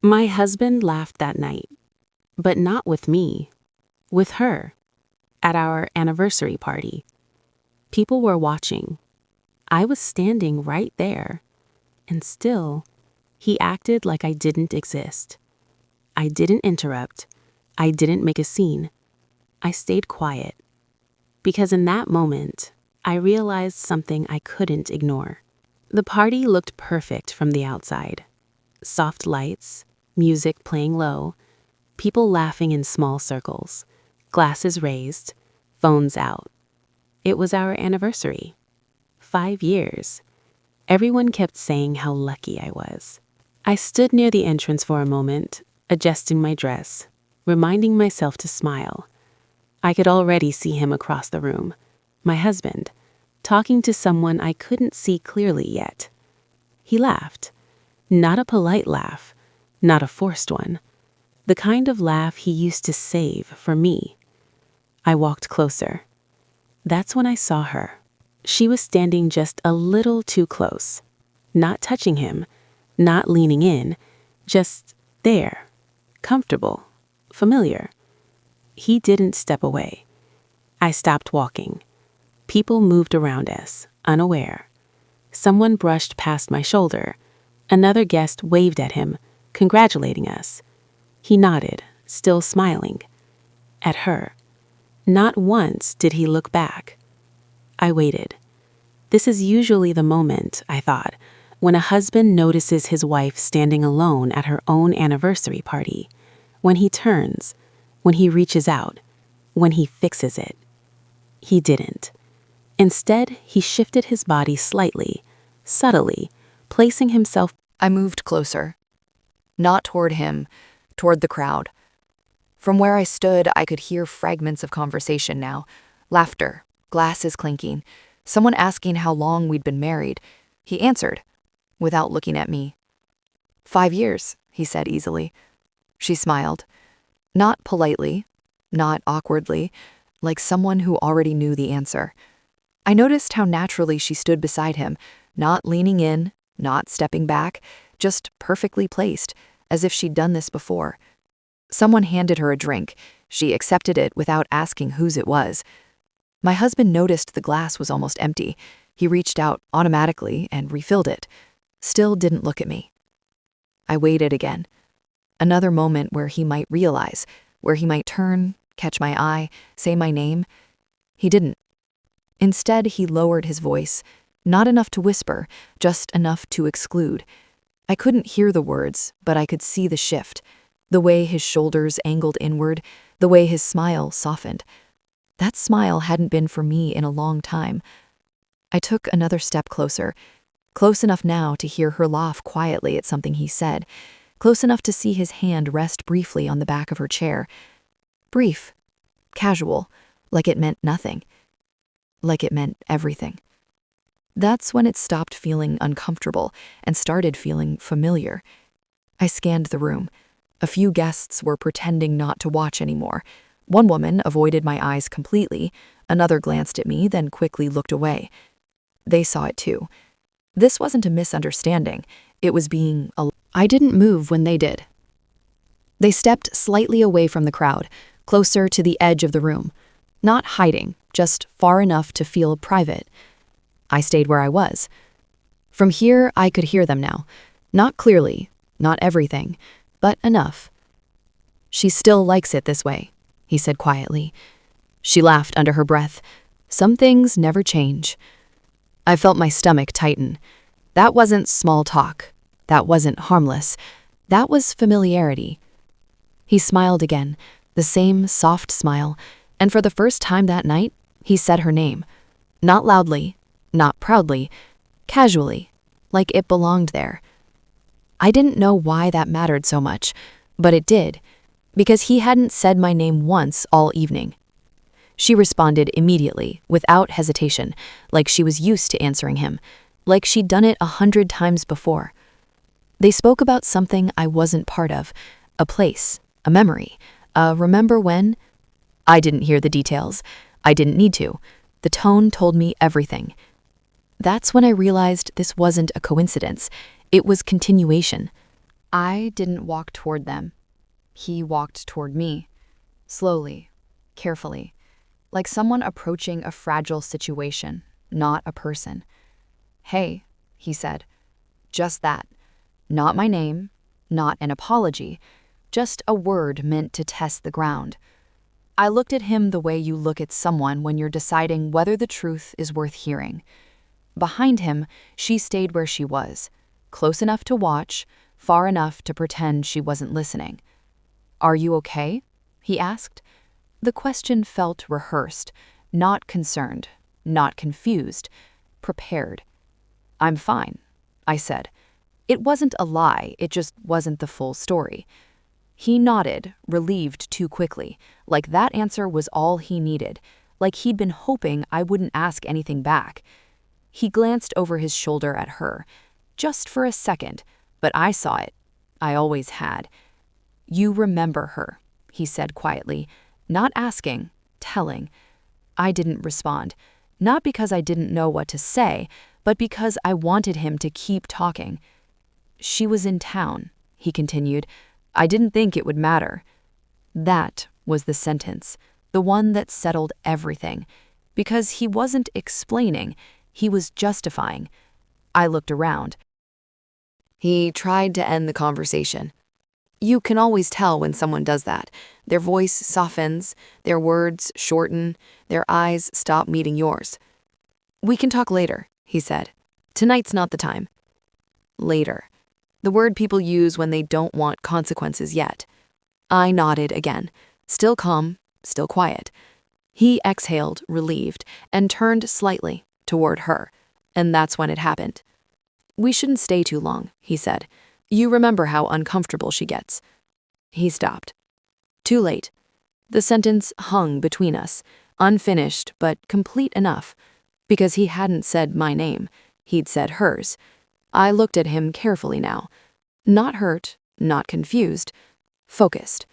My husband laughed that night, but not with me, with her, at our anniversary party. People were watching. I was standing right there, and still, he acted like I didn't exist. I didn't interrupt. I didn't make a scene. I stayed quiet. Because in that moment, I realized something I couldn't ignore. The party looked perfect from the outside. Soft lights, music playing low, people laughing in small circles, glasses raised, phones out. It was our anniversary. 5 years. Everyone kept saying how lucky I was. I stood near the entrance for a moment, adjusting my dress, reminding myself to smile. I could already see him across the room, my husband, talking to someone I couldn't see clearly yet. He laughed. Not a polite laugh, not a forced one. The kind of laugh he used to save for me. I walked closer. That's when I saw her. She was standing just a little too close, not touching him, not leaning in, just there, comfortable, familiar. He didn't step away. I stopped walking. People moved around us, unaware. Someone brushed past my shoulder. Another guest waved at him, congratulating us. He nodded, still smiling. At her. Not once did he look back. I waited. This is usually the moment, I thought, when a husband notices his wife standing alone at her own anniversary party, when he turns, when he reaches out, when he fixes it. He didn't. Instead, he shifted his body slightly, subtly, placing himself. I moved closer. Not toward him, toward the crowd. From where I stood, I could hear fragments of conversation now. Laughter, glasses clinking, someone asking how long we'd been married. He answered, without looking at me. 5 years, he said easily. She smiled. Not politely, not awkwardly, like someone who already knew the answer. I noticed how naturally she stood beside him, not leaning in, not stepping back, just perfectly placed, as if she'd done this before. Someone handed her a drink. She accepted it without asking whose it was. My husband noticed the glass was almost empty. He reached out automatically and refilled it. Still didn't look at me. I waited again. Another moment where he might realize, where he might turn, catch my eye, say my name. He didn't. Instead, he lowered his voice, not enough to whisper, just enough to exclude. I couldn't hear the words, but I could see the shift, the way his shoulders angled inward, the way his smile softened. That smile hadn't been for me in a long time. I took another step closer, close enough now to hear her laugh quietly at something he said, close enough to see his hand rest briefly on the back of her chair. Brief, casual, like it meant nothing, like it meant everything. That's when it stopped feeling uncomfortable and started feeling familiar. I scanned the room. A few guests were pretending not to watch anymore. One woman avoided my eyes completely. Another glanced at me, then quickly looked away. They saw it too. This wasn't a misunderstanding. It was being I didn't move when they did. They stepped slightly away from the crowd, closer to the edge of the room. Not hiding, just far enough to feel private. I stayed where I was. From here, I could hear them now. Not clearly, not everything, but enough. She still likes it this way, he said quietly. She laughed under her breath. Some things never change. I felt my stomach tighten. That wasn't small talk. That wasn't harmless. That was familiarity. He smiled again, the same soft smile, and for the first time that night, he said her name. Not loudly, not proudly, casually, like it belonged there. I didn't know why that mattered so much, but it did, because he hadn't said my name once all evening. She responded immediately, without hesitation, like she was used to answering him, like she'd done it 100 times before. They spoke about something I wasn't part of, a place, a memory, remember when? I didn't hear the details. I didn't need to. The tone told me everything. That's when I realized this wasn't a coincidence. It was continuation. I didn't walk toward them. He walked toward me, slowly, carefully, like someone approaching a fragile situation, not a person. "Hey," he said. Just that. Not my name, not an apology, just a word meant to test the ground. I looked at him the way you look at someone when you're deciding whether the truth is worth hearing. Behind him, she stayed where she was, close enough to watch, far enough to pretend she wasn't listening. "Are you okay?" he asked. The question felt rehearsed, not concerned, not confused, prepared. "I'm fine," I said. It wasn't a lie, it just wasn't the full story. He nodded, relieved too quickly, like that answer was all he needed, like he'd been hoping I wouldn't ask anything back. He glanced over his shoulder at her, just for a second, but I saw it. I always had. "You remember her," he said quietly, not asking, telling. I didn't respond, not because I didn't know what to say, but because I wanted him to keep talking. "She was in town," he continued. "I didn't think it would matter." That was the sentence, the one that settled everything, because he wasn't explaining, he was justifying. I looked around. He tried to end the conversation. You can always tell when someone does that. Their voice softens, their words shorten, their eyes stop meeting yours. "We can talk later," he said. "Tonight's not the time." Later. The word people use when they don't want consequences yet. I nodded again, still calm, still quiet. He exhaled, relieved, and turned slightly toward her, and that's when it happened. "We shouldn't stay too long," he said. "You remember how uncomfortable she gets." He stopped. Too late. The sentence hung between us, unfinished but complete enough, because he hadn't said my name, he'd said hers. I looked at him carefully now. Not hurt, not confused, focused.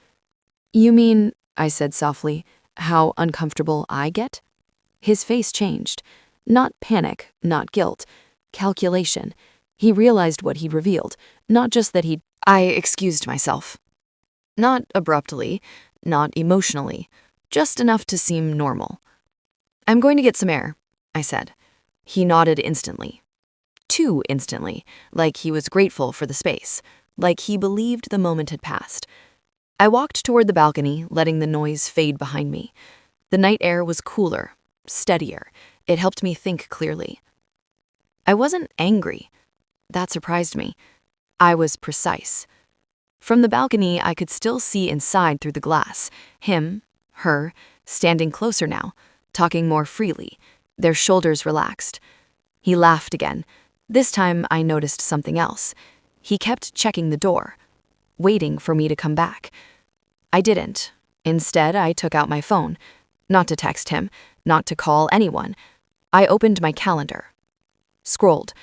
"You mean," I said softly, "how uncomfortable I get?" His face changed. Not panic, not guilt. Calculation. He realized what he'd revealed, not just that he'd... I excused myself. Not abruptly, not emotionally, just enough to seem normal. "I'm going to get some air," I said. He nodded instantly. Too instantly, like he was grateful for the space, like he believed the moment had passed. I walked toward the balcony, letting the noise fade behind me. The night air was cooler, steadier. It helped me think clearly. I wasn't angry. That surprised me. I was precise. From the balcony, I could still see inside through the glass. Him, her, standing closer now, talking more freely, their shoulders relaxed. He laughed again. This time I noticed something else. He kept checking the door, waiting for me to come back. I didn't. Instead, I took out my phone, not to text him, not to call anyone. I opened my calendar. Scrolled.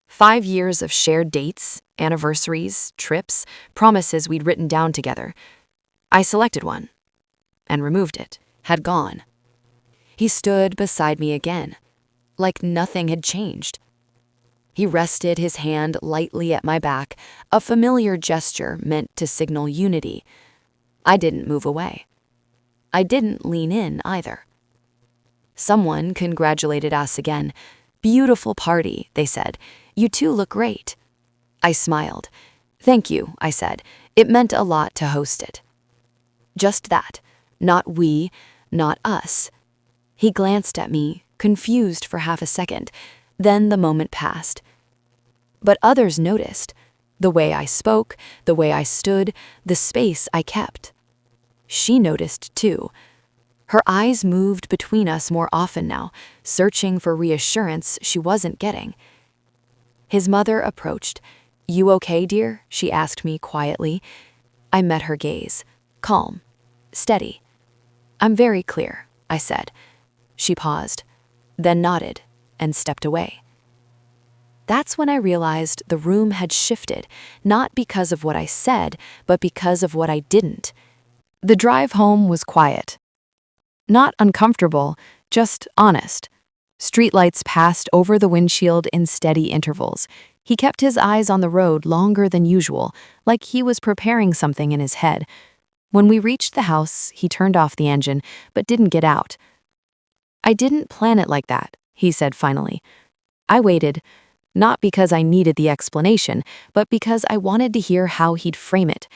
5 years of shared dates, anniversaries, trips, promises we'd written down together. I selected one and removed it. Had gone. He stood beside me again, like nothing had changed. He rested his hand lightly at my back, a familiar gesture meant to signal unity. I didn't move away. I didn't lean in either. Someone congratulated us again. "Beautiful party," they said. "You two look great." I smiled. "Thank you," I said. "It meant a lot to host it." Just that. Not we, not us. He glanced at me, confused for half a second. Then the moment passed. But others noticed. The way I spoke, the way I stood, the space I kept. She noticed too. Her eyes moved between us more often now, searching for reassurance she wasn't getting. His mother approached. "You okay, dear?" she asked me quietly. I met her gaze. Calm. Steady. "I'm very clear," I said. She paused, then nodded and stepped away. That's when I realized the room had shifted, not because of what I said, but because of what I didn't. The drive home was quiet. Not uncomfortable, just honest. Streetlights passed over the windshield in steady intervals. He kept his eyes on the road longer than usual, like he was preparing something in his head. When we reached the house, he turned off the engine, but didn't get out. "I didn't plan it like that," he said finally. I waited, not because I needed the explanation, but because I wanted to hear how he'd frame it.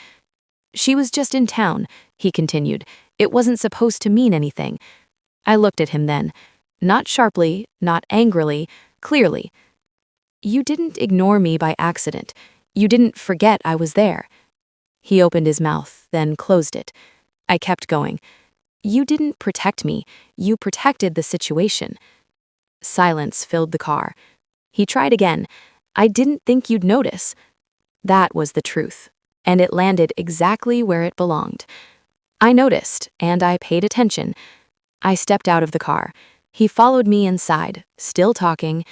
"She was just in town," he continued. "It wasn't supposed to mean anything." I looked at him then, not sharply, not angrily, clearly. "You didn't ignore me by accident. You didn't forget I was there." He opened his mouth, then closed it. I kept going. "You didn't protect me. You protected the situation." Silence filled the car. He tried again. "I didn't think you'd notice." That was the truth, and it landed exactly where it belonged. I noticed, and I paid attention. I stepped out of the car. He followed me inside, still talking,